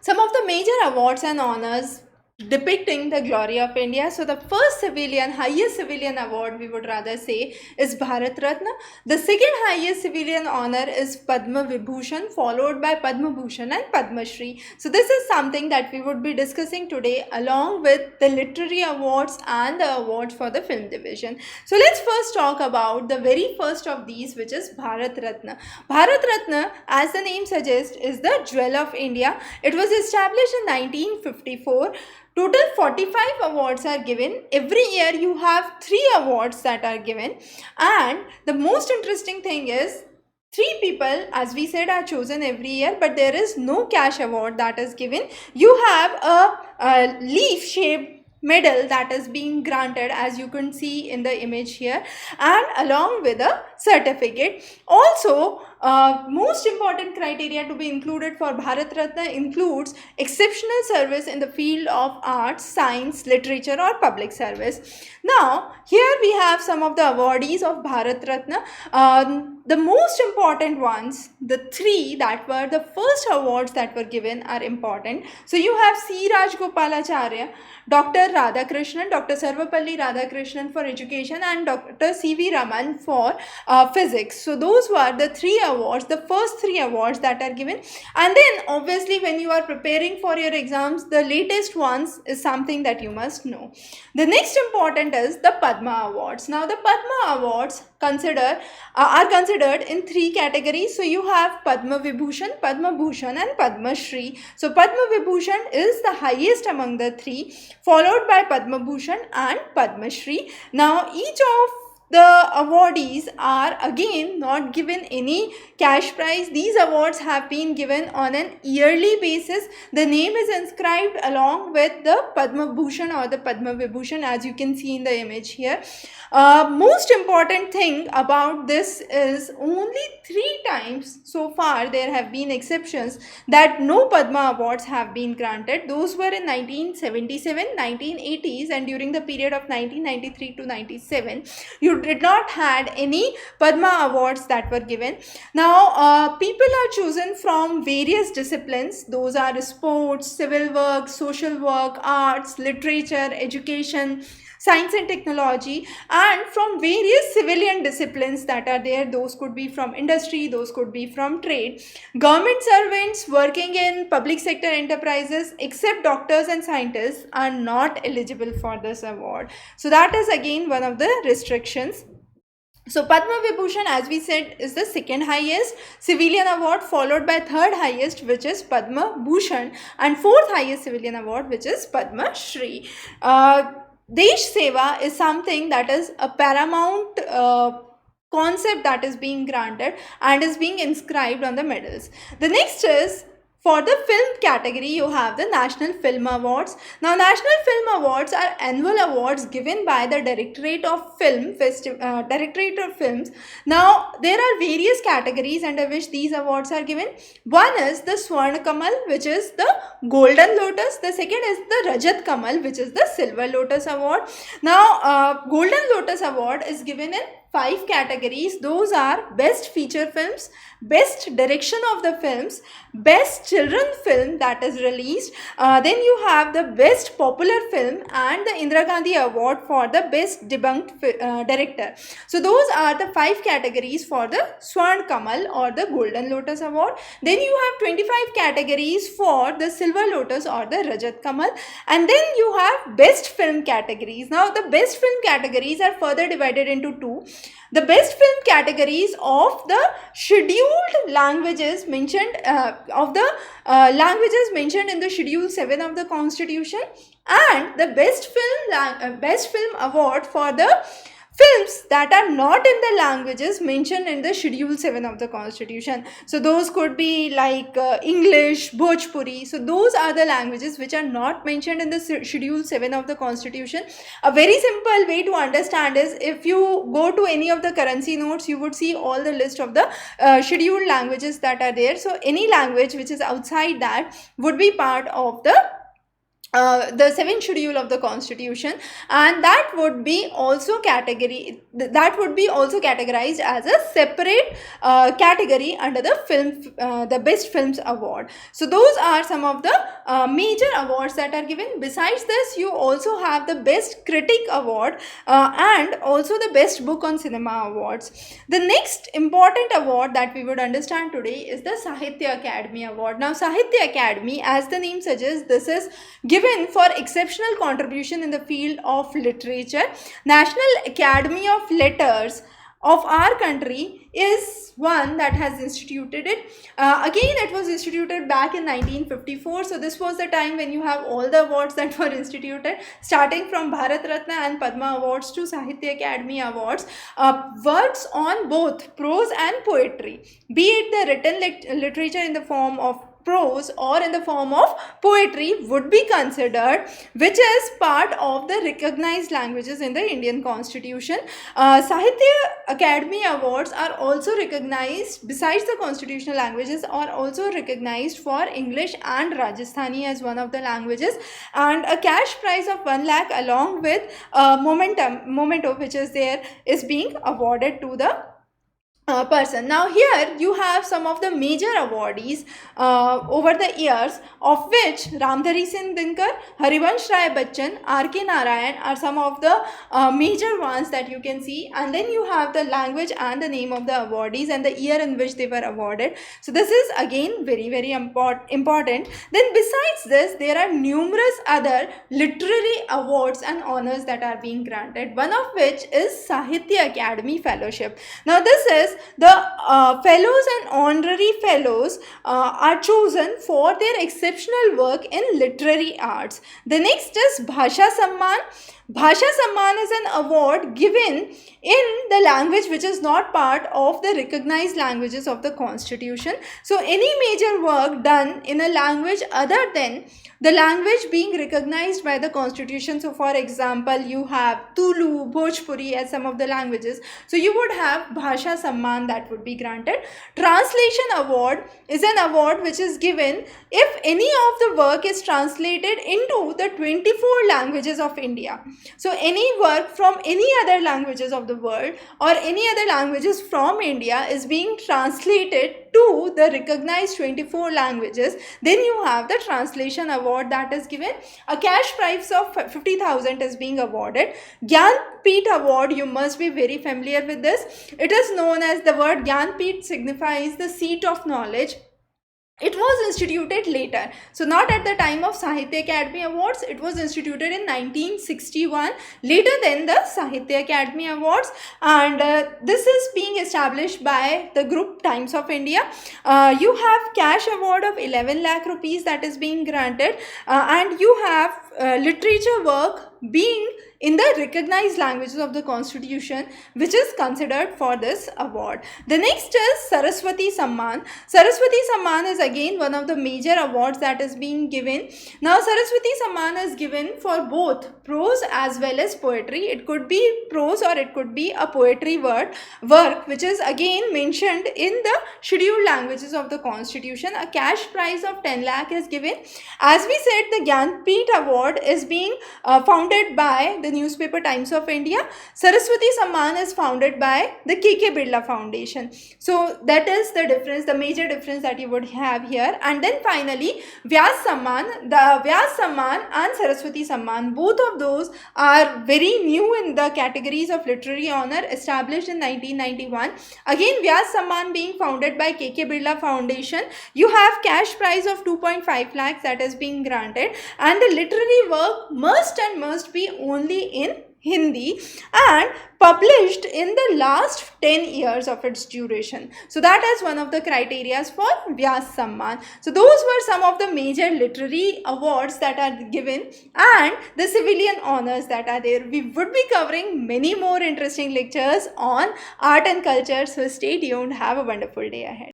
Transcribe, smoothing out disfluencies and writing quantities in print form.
Some of the major awards and honors depicting the glory of India. So the first highest civilian award, we would rather say, is Bharat Ratna. The second highest civilian honor is Padma Vibhushan, followed by Padma Bhushan and Padma Shri. So this is something that we would be discussing today, along with the literary awards and the awards for the film division. So let's first talk about the very first of these, which is Bharat Ratna. Bharat Ratna, as the name suggests, is the jewel of India. It was established in 1954. Total 45 awards are given. Every year you have 3 awards that are given. And the most interesting thing is, 3 people, as we said, are chosen every year, but there is no cash award that is given. You have a leaf shaped medal that is being granted, as you can see in the image here, and along with a certificate. Also, most important criteria to be included for Bharat Ratna includes exceptional service in the field of arts, science, literature, or public service. Now, here we have some of the awardees of Bharat Ratna. The most important ones, the 3 that were the first awards that were given, are important. So you have C. Rajgopalacharya, Dr. Radhakrishnan, Dr. Sarvapalli Radhakrishnan for education, and Dr. C.V. Raman for physics. So those were the 3 awards, the first 3 awards that are given. And then obviously when you are preparing for your exams, the latest ones is something that you must know. The next important is the Padma Awards. Now the Padma Awards are considered in 3 categories. So you have Padma Vibhushan, Padma Bhushan, and Padma Shri. So Padma Vibhushan is the highest among the 3, followed by Padma Bhushan and Padma Shri. Now each of the awardees are again not given any cash prize. These awards have been given on an yearly basis. The name is inscribed along with the Padma Bhushan or the Padma Vibhushan, as you can see in the image here. Most important thing about this is, only 3 times so far there have been exceptions that no Padma awards have been granted. Those were in 1977, 1980s, and during the period of 1993 to 97. You did not had any Padma awards that were given. Now people are chosen from various disciplines. Those are sports, civil work, social work, arts, literature, education, science and technology, and from various civilian disciplines that are there. Those could be from industry, those could be from trade. Government servants working in public sector enterprises, except doctors and scientists, are not eligible for this award. So that is again one of the restrictions. So Padma Vibhushan, as we said, is the second highest civilian award, followed by third highest, which is Padma Bhushan, and fourth highest civilian award, which is Padma Shri. Desh Seva is something that is a paramount concept that is being granted and is being inscribed on the medals. The next is, for the film category, you have the National Film Awards. Now, National Film Awards are annual awards given by the Directorate of Directorate of Films. Now, there are various categories under which these awards are given. One is the Swarna Kamal, which is the Golden Lotus. The second is the Rajat Kamal, which is the Silver Lotus Award. Now, Golden Lotus Award is given in 5 categories. Those are Best Feature Films, Best Direction of the Films, Best Children Film that is released. Then you have the Best Popular Film and the Indira Gandhi Award for the Best Debunked Director. So those are the 5 categories for the Swarn Kamal or the Golden Lotus Award. Then you have 25 categories for the Silver Lotus or the Rajat Kamal. And then you have Best Film categories. Now the Best Film categories are further divided into 2. The best film categories of the scheduled languages mentioned languages mentioned in the Schedule 7 of the Constitution, and the best film award for the films that are not in the languages mentioned in the Schedule 7 of the Constitution. So those could be like English, Bhojpuri. So those are the languages which are not mentioned in the Schedule 7 of the Constitution. A very simple way to understand is, if you go to any of the currency notes, you would see all the list of the scheduled languages that are there. So any language which is outside that would be part of the the seventh schedule of the constitution, and that would be also categorized as a separate category under the the best films award. So those are some of the major awards that are given. Besides this, you also have the best critic award and also the best book on cinema awards. The next important award that we would understand today is the Sahitya Academy Award. Now Sahitya Academy, as the name suggests, this is given for exceptional contribution in the field of literature. National Academy of Letters of our country is one that has instituted it. Again, it was instituted back in 1954. So this was the time when you have all the awards that were instituted, starting from Bharat Ratna and Padma Awards to Sahitya Academy Awards. Works on both prose and poetry, be it the written literature in the form of prose or in the form of poetry, would be considered, which is part of the recognized languages in the Indian Constitution. Sahitya Academy Awards are also recognized, besides the constitutional languages, are also recognized for English and Rajasthani as one of the languages, and a cash prize of 1 lakh along with memento which is there is being awarded to the person. Now here you have some of the major awardees over the years, of which Ramdhari Singh Dinkar, Harivansh Rai Bachchan, R.K. Narayan are some of the major ones that you can see, and then you have the language and the name of the awardees and the year in which they were awarded. So this is again very important. Then besides this, there are numerous other literary awards and honors that are being granted, one of which is Sahitya Academy Fellowship. Now this is the fellows and honorary fellows are chosen for their exceptional work in literary arts. The next is Bhasha Samman. Bhasha Samman is an award given in the language which is not part of the recognized languages of the Constitution. So any major work done in a language other than the language being recognized by the Constitution. So for example, you have Tulu, Bhojpuri as some of the languages. So you would have Bhasha Samman that would be granted. Translation Award is an award which is given if any of the work is translated into the 24 languages of India. So any work from any other languages of the world or any other languages from India is being translated to the recognized 24 languages, then you have the Translation Award that is given. A cash prize of 50,000 is being awarded. Gyanpith Award, you must be very familiar with this. It is known as, the word Gyanpith signifies the seat of knowledge. It was instituted later, so not at the time of Sahitya Academy Awards. It was instituted in 1961, later than the Sahitya Academy Awards, and this is being established by the group Times of India. You have cash award of 11 lakh rupees that is being granted, and you have literature work being in the recognized languages of the Constitution, which is considered for this award. The next is Saraswati Samman. Saraswati Samman is again one of the major awards that is being given. Now Saraswati Samman is given for both prose as well as poetry. It could be prose or it could be a poetry work which is again mentioned in the scheduled languages of the Constitution. A cash prize of 10 lakh is given. As we said, the Gyanpith Award is being founded by the newspaper Times of India. Saraswati Samman is founded by the K.K. Birla Foundation. So that is the difference, the major difference that you would have here. And then finally, Vyas Samman. The Vyas Samman and Saraswati Samman, both of those are very new in the categories of literary honor, established in 1991. Again, Vyas Samman being founded by K.K. Birla Foundation. You have cash prize of 2.5 lakhs that is being granted, and the literary work must be only in Hindi and published in the last 10 years of its duration. So that is one of the criteria for Vyas Samman. So those were some of the major literary awards that are given and the civilian honors that are there. We would be covering many more interesting lectures on art and culture. So stay tuned. Have a wonderful day ahead.